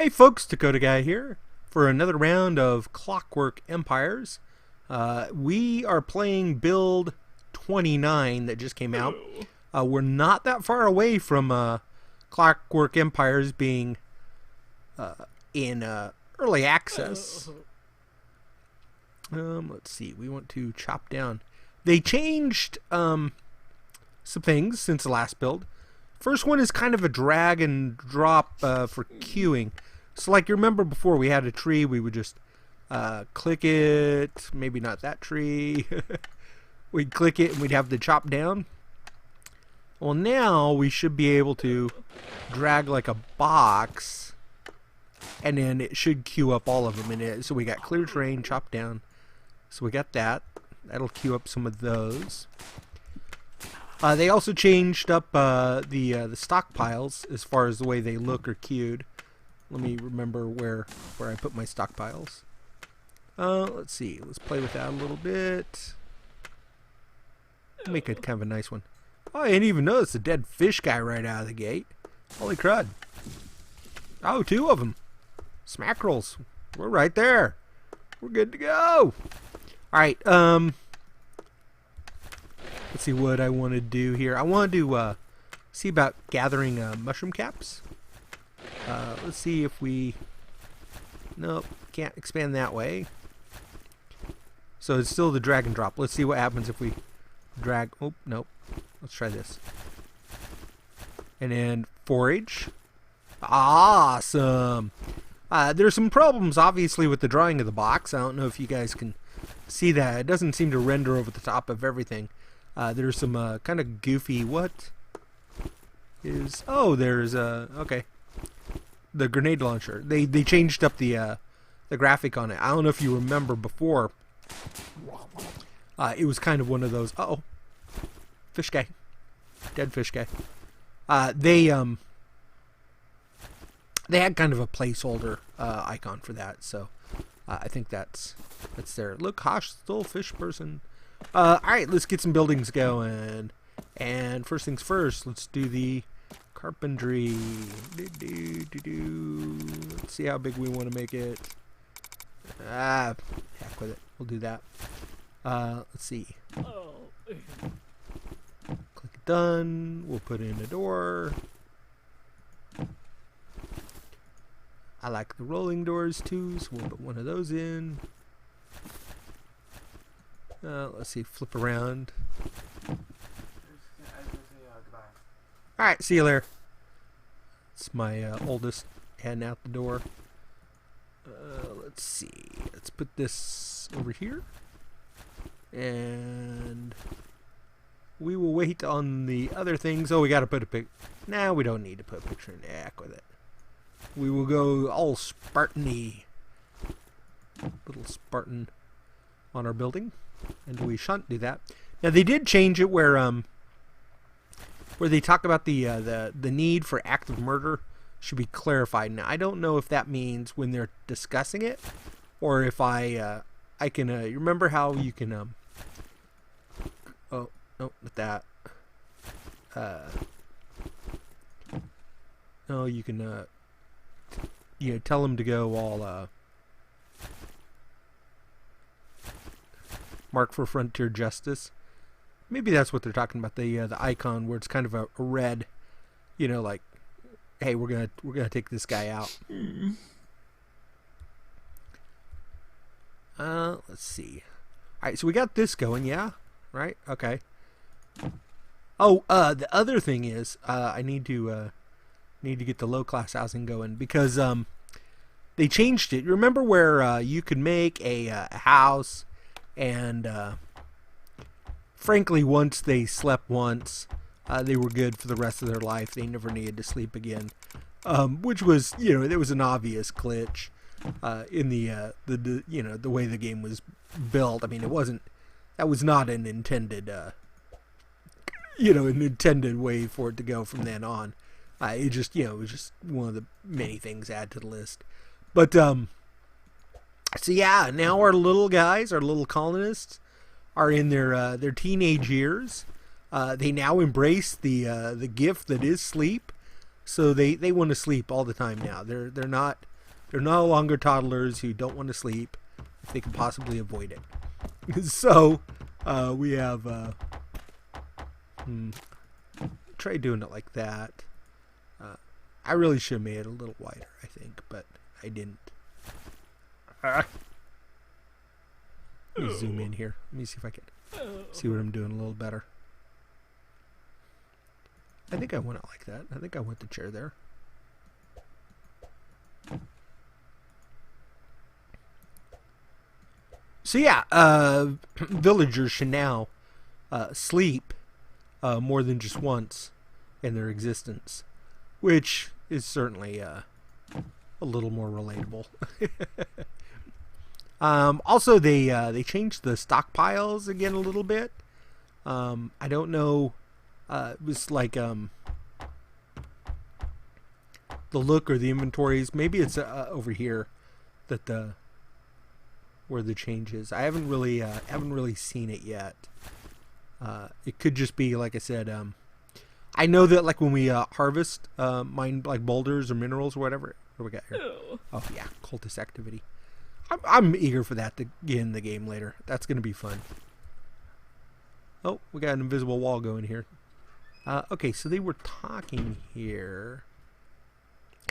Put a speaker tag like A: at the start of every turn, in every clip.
A: Hey folks, Dakota Guy here for another round of Clockwork Empires. We are playing build 29 that just came out. We're not that far away from Clockwork Empires being in early access. Let's see, we want to chop down. They changed some things since the last build. First one is kind of a drag and drop for queuing. So like you remember before we had a tree, we would just click it, maybe not that tree. We'd click it and we'd have to chop down. Well, now we should be able to drag like a box and then it should queue up all of them in it. So we got clear terrain, chop down. So we got that. That'll queue up some of those. They also changed up the stockpiles as far as the way they look or queued. Let me remember where I put my stockpiles. Let's see. Let's play with that a little bit. Make it kind of a nice one. Oh, I didn't even notice the dead fish guy right out of the gate. Holy crud. Oh, two of them. Smackerels. We're right there. We're good to go. Alright, let's see what I want to do here. I want to see about gathering mushroom caps. Let's see if we... Nope, can't expand that way. So it's still the drag and drop. Let's see what happens if we drag... Oh, nope. Let's try this. And then forage. Awesome! There's some problems, obviously, with the drawing of the box. I don't know if you guys can see that. It doesn't seem to render over the top of everything. There's some kind of goofy... What is... Oh, there's okay. The grenade launcher. They changed up the graphic on it. I don't know if you remember before. It was kind of one of those. Uh-oh. Fish guy. Dead fish guy. They had kind of a placeholder icon for that, so I think that's there. Look, hostile fish person. Alright, let's get some buildings going. And first things first, let's do the carpentry. Let's see how big we want to make it. Heck with it. We'll do that. Let's see. Click done. We'll put in a door. I like the rolling doors too, so we'll put one of those in. Let's see, flip around. Alright, see you later. It's my oldest heading out the door. Let's see. Let's put this over here. And we will wait on the other things. Oh, we gotta put a pic. Nah, we don't need to put a picture in the act with it. We will go all Spartan-y. Little Spartan on our building. And we shan't do that. Now they did change it where they talk about the need for active murder should be clarified. Now I don't know if that means when they're discussing it, or if I can you remember how you can oh no, not that. No, you can you know, tell them to go all mark for frontier justice. Maybe that's what they're talking about. The icon where it's kind of a red, you know, like, hey, we're gonna take this guy out. Let's see. All right, so we got this going, yeah, right? Okay. Oh, the other thing is, I need to get the low class housing going because they changed it. You remember where you could make a house, and frankly, once they slept once, they were good for the rest of their life. They never needed to sleep again, which was, you know, there was an obvious glitch in the you know, the way the game was built. I mean, that was not an intended you know, an intended way for it to go from then on. It just, you know, it was just one of the many things add to the list. But so yeah, now our little guys, our little colonists, are in their teenage years. They now embrace the gift that is sleep. So they want to sleep all the time now. They're not They're no longer toddlers who don't want to sleep if they can possibly avoid it. So we have try doing it like that. I really should have made it a little wider, I think, but I didn't. Let me zoom in here. Let me see if I can see what I'm doing a little better. I think I want it like that. I think I want the chair there. So yeah, villagers should now sleep more than just once in their existence, which is certainly a little more relatable. Also, they changed the stockpiles again a little bit. I don't know. It was like the look or the inventories. Maybe it's over here that where the change is. I haven't really seen it yet. It could just be like I said. I know that like when we harvest mine like boulders or minerals or whatever. What do we got here?
B: Ew.
A: Oh yeah, cultist activity. I'm eager for that to get in the game later. That's gonna be fun. Oh, we got an invisible wall going here. Okay, so they were talking here.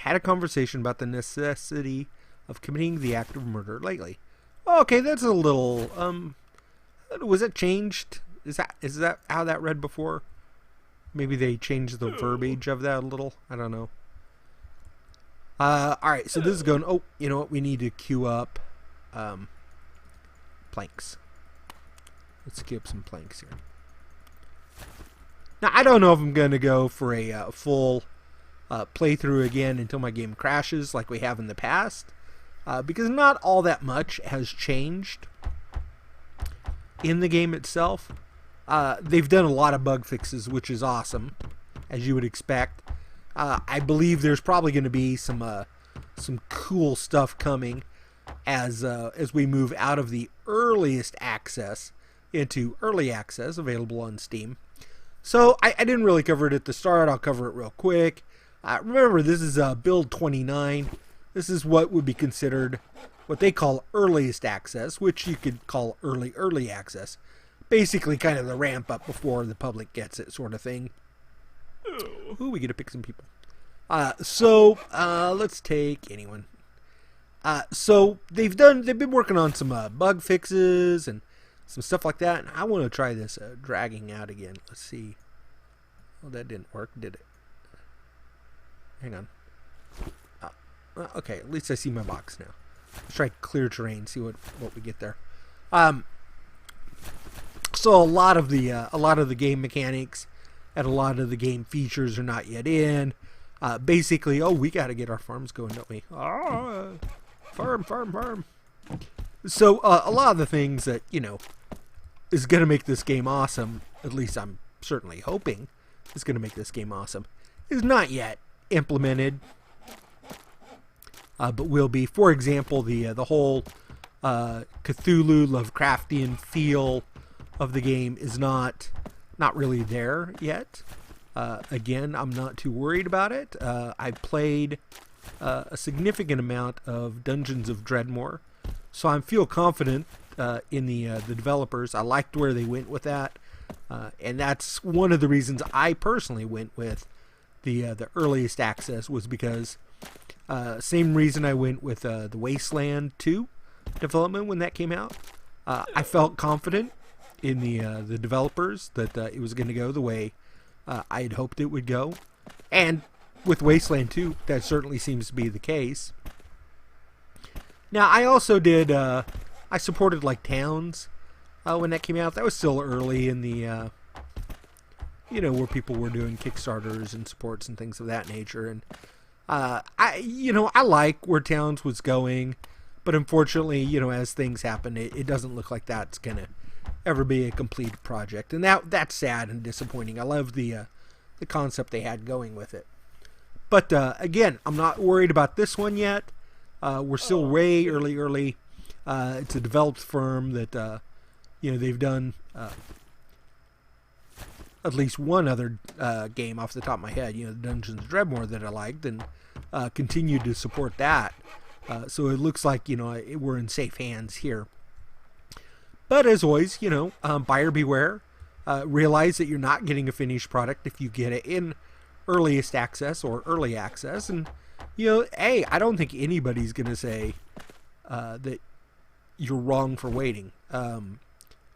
A: Had a conversation about the necessity of committing the act of murder lately. Okay, that's a little. Was it changed? Is that how that read before? Maybe they changed the verbiage of that a little. I don't know. All right, so this is going. Oh, you know what? We need to queue up planks. Let's queue up some planks here. Now, I don't know if I'm going to go for a full playthrough again until my game crashes like we have in the past, because not all that much has changed in the game itself. They've done a lot of bug fixes, which is awesome, as you would expect. I believe there's probably going to be some cool stuff coming as we move out of the earliest access into early access, available on Steam. So I didn't really cover it at the start. I'll cover it real quick. Remember, this is build 29. This is what would be considered what they call earliest access, which you could call early access. Basically kind of the ramp up before the public gets it sort of thing. Ooh, we get to pick some people. So let's take anyone. So they've been working on some bug fixes and some stuff like that, and I want to try this dragging out again. Let's see. Well, that didn't work, did it? Hang on. Okay, at least I see my box now. Let's try clear terrain, see what we get there. So a lot of the game mechanics and a lot of the game features are not yet in. Basically, we got to get our farms going, don't we? Farm. So a lot of the things that is going to make this game awesome, at least I'm certainly hoping is going to make this game awesome, is not yet implemented, but will be. For example, the whole Cthulhu Lovecraftian feel of the game is not really there yet. Again, I'm not too worried about it. I played a significant amount of Dungeons of Dreadmore, so I feel confident in the developers. I liked where they went with that, and that's one of the reasons I personally went with the earliest access, was because same reason I went with the Wasteland 2 development when that came out. I felt confident in the developers that it was going to go the way I had hoped it would go, and with Wasteland 2, that certainly seems to be the case. Now, I also did I supported like Towns when that came out. That was still early in the where people were doing Kickstarters and supports and things of that nature, and I like where Towns was going, but unfortunately, as things happen, it doesn't look like that's gonna ever be a complete project, and that's sad and disappointing. I love the concept they had going with it, but again, I'm not worried about this one yet. We're still way early. It's a developed firm that they've done at least one other game off the top of my head, Dungeons of Dreadmore, that I liked, and continued to support that. So it looks like, we're in safe hands here. But as always, buyer beware. Realize that you're not getting a finished product if you get it in earliest access or early access. And, hey, I don't think anybody's going to say that you're wrong for waiting.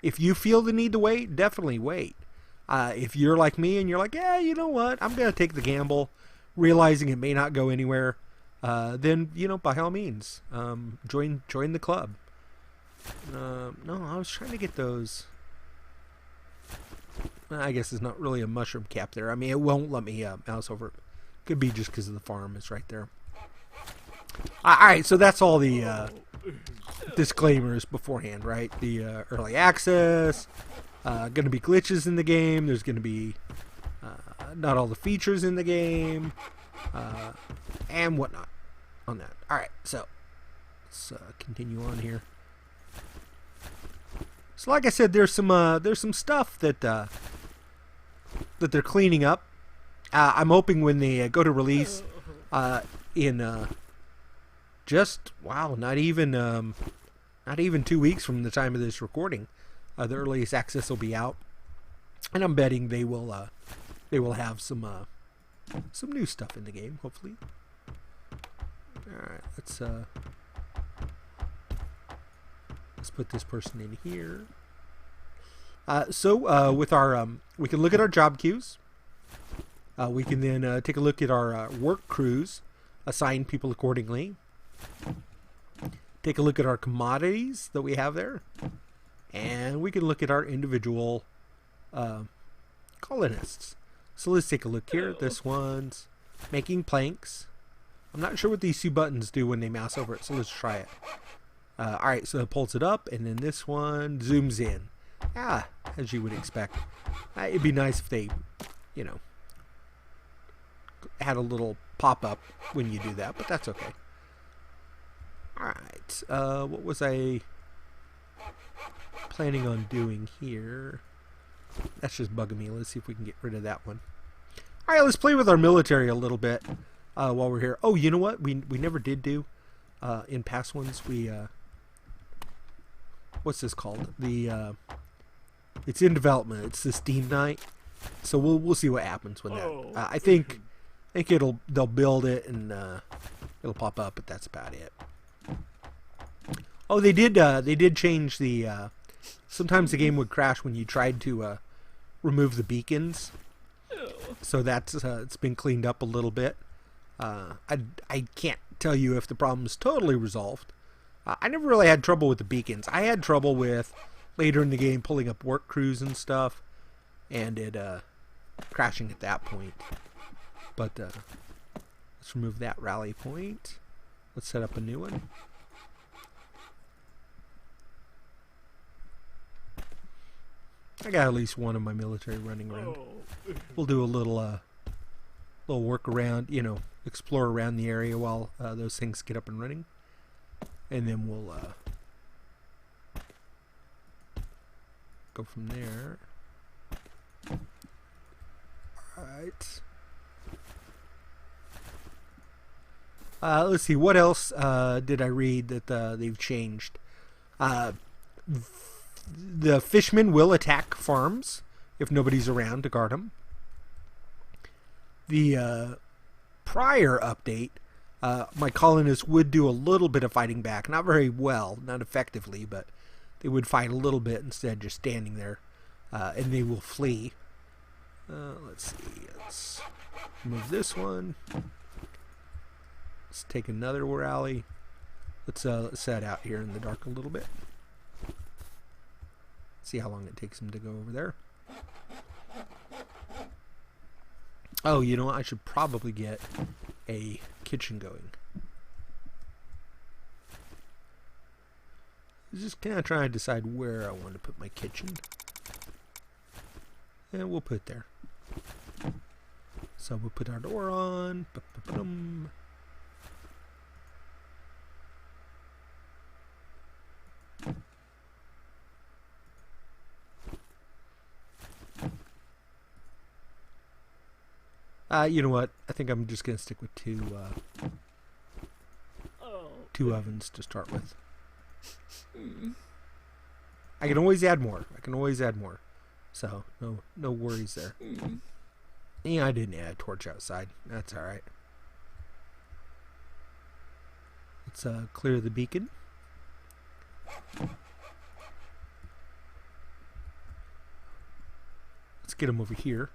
A: If you feel the need to wait, definitely wait. If you're like me and you're like, yeah, you know what, I'm going to take the gamble, realizing it may not go anywhere, then, by all means, join the club. No, I was trying to get those. I guess there's not really a mushroom cap there. I mean, it won't let me mouse over it. Could be just because of the farm. It's right there. Alright, so that's all the disclaimers beforehand, right? The early access, going to be glitches in the game. There's going to be not all the features in the game, and whatnot on that. Alright, so let's continue on here. So like I said, there's some stuff that they're cleaning up. I'm hoping when they go to release in not even 2 weeks from the time of this recording, the earliest access will be out, and I'm betting they will have some new stuff in the game, hopefully. All right, let's put this person in here. So with our we can look at our job queues. We can then take a look at our work crews, assign people accordingly. Take a look at our commodities that we have there, and we can look at our individual colonists. So let's take a look here. This one's making planks. I'm not sure what these two buttons do when they mouse over it, so let's try it. Alright, so it pulls it up, and then this one zooms in. As you would expect. It'd be nice if they, had a little pop-up when you do that, but that's okay. Alright, what was I planning on doing here? That's just bugging me. Let's see if we can get rid of that one. Alright, let's play with our military a little bit while we're here. Oh, you know what? We never did do in past ones. We what's this called? It's in development. It's the Steam Night, so we'll see what happens when that. I think they'll build it and it'll pop up, but that's about it. Oh, they did change the. Sometimes the game would crash when you tried to remove the beacons, so that's it's been cleaned up a little bit. I can't tell you if the problem's totally resolved. I never really had trouble with the beacons. I had trouble with later in the game pulling up work crews and stuff, and it crashing at that point. But let's remove that rally point. Let's set up a new one. I got at least one of my military running around. We'll do a little work around, explore around the area while those things get up and running, and then we'll go from there. Alright. Let's see, what else did I read that they've changed? The fishermen will attack farms if nobody's around to guard them. The prior update, my colonists would do a little bit of fighting back. Not very well, not effectively, but they would fight a little bit instead of just standing there. And they will flee. Let's see. Let's move this one. Let's take another rally. Let's set out here in the dark a little bit. See how long it takes them to go over there. Oh, you know what? I should probably get a kitchen going. Just kind of trying to decide where I want to put my kitchen. And we'll put it there. So we'll put our door on. Ba-ba-ba-dum. You know what? I think I'm just going to stick with two. 2 ovens to start with. I can always add more. So no worries there. Yeah, I didn't add a torch outside. That's alright. Let's clear the beacon. Let's get him over here.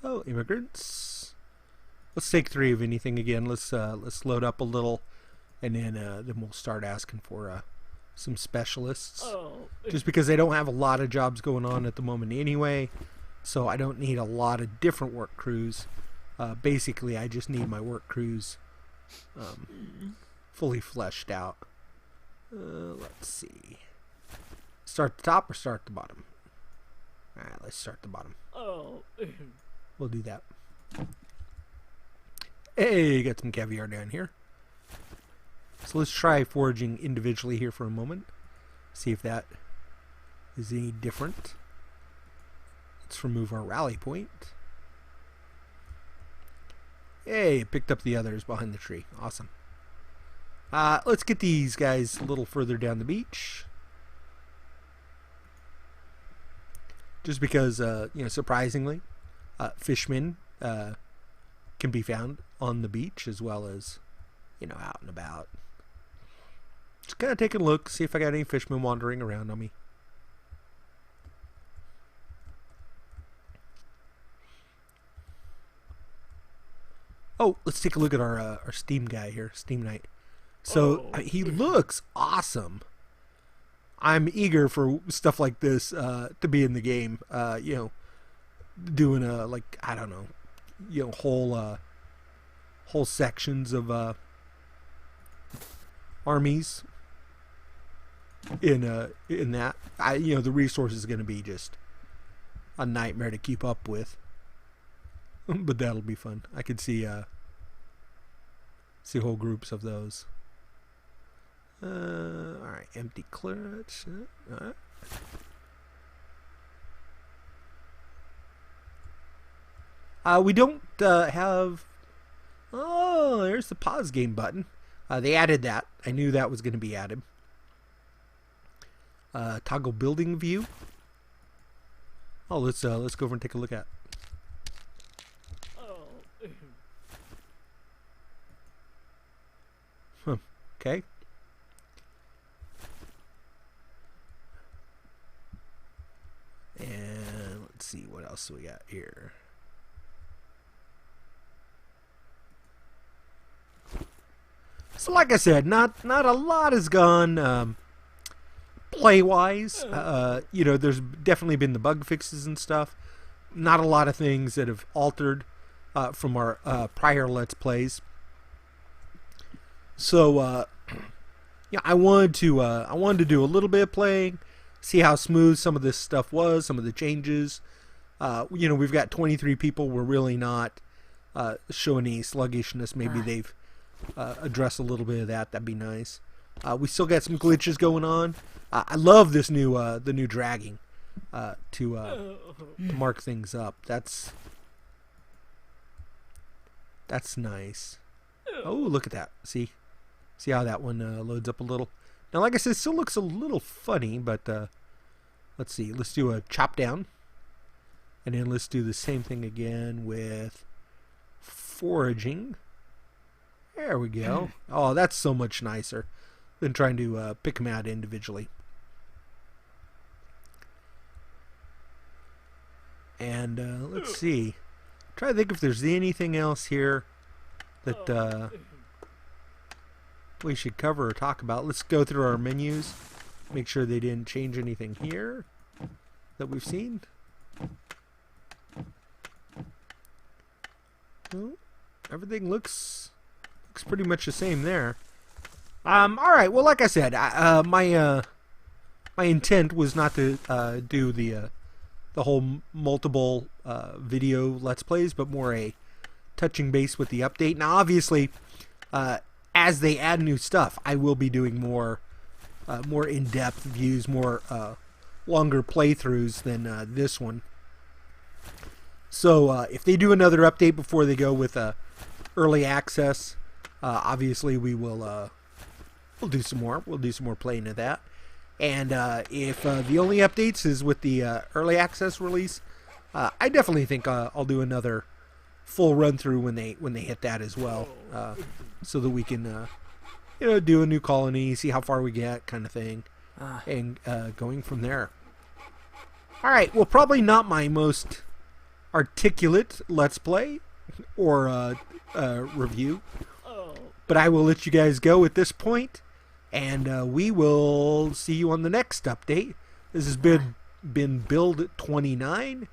A: Oh, immigrants. Let's take 3 of anything again. Let's load up a little, and then we'll start asking for some specialists. Just because they don't have a lot of jobs going on at the moment anyway, so I don't need a lot of different work crews. Basically, I just need my work crews fully fleshed out. Let's see. Start the top or start the bottom? Alright, let's start the bottom. We'll do that. Hey, got some caviar down here. So let's try foraging individually here for a moment. See if that is any different. Let's remove our rally point. Hey, picked up the others behind the tree. Awesome. Let's get these guys a little further down the beach. Just because, surprisingly, fishermen can be found on the beach as well as, out and about. Just kind of taking a look, see if I got any fishermen wandering around on me. Oh, let's take a look at our Steam guy here, Steam Knight. So he looks awesome. I'm eager for stuff like this to be in the game. Doing whole sections of armies in that. The resource is going to be just a nightmare to keep up with. But that'll be fun. I could see whole groups of those. Alright, empty clutch. Alright. We don't have... Oh, there's the pause game button. They added that. I knew that was going to be added. Toggle building view. Oh, let's go over and take a look at. Okay. And let's see what else we got here. So like I said, not a lot has gone play-wise. There's definitely been the bug fixes and stuff. Not a lot of things that have altered from our prior Let's Plays. So I wanted to do a little bit of playing, see how smooth some of this stuff was, some of the changes. We've got 23 people. We're really not showing any sluggishness. Maybe they've addressed a little bit of that. That'd be nice. We still got some glitches going on. I love this the new dragging to mark things up. That's nice. Oh, look at that. See how that one loads up a little. Now, like I said, it still looks a little funny, but let's see. Let's do a chop down. And then let's do the same thing again with foraging. There we go. Oh, that's so much nicer than trying to pick them out individually. And let's see. Try to think if there's anything else here that we should cover or talk about. Let's go through our menus. Make sure they didn't change anything here that we've seen. Well, everything looks pretty much the same there. All right. Well, like I said, my intent was not to do the whole multiple video Let's Plays, but more a touching base with the update. Now, obviously, as they add new stuff, I will be doing more in-depth views, more longer playthroughs than this one. So if they do another update before they go with early access, obviously we'll do some more. We'll do some more playing of that. And if the only updates is with the early access release, I definitely think I'll do another full run through when they hit that as well, so that we can do a new colony, see how far we get, kind of thing, and going from there. All right. Well, probably not my most articulate Let's Play or review, but I will let you guys go at this point, and we will see you on the next update. This has been Build 29,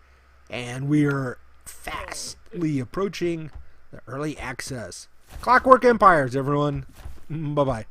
A: and we are fastly approaching the early access. Clockwork Empires, everyone. Bye-bye.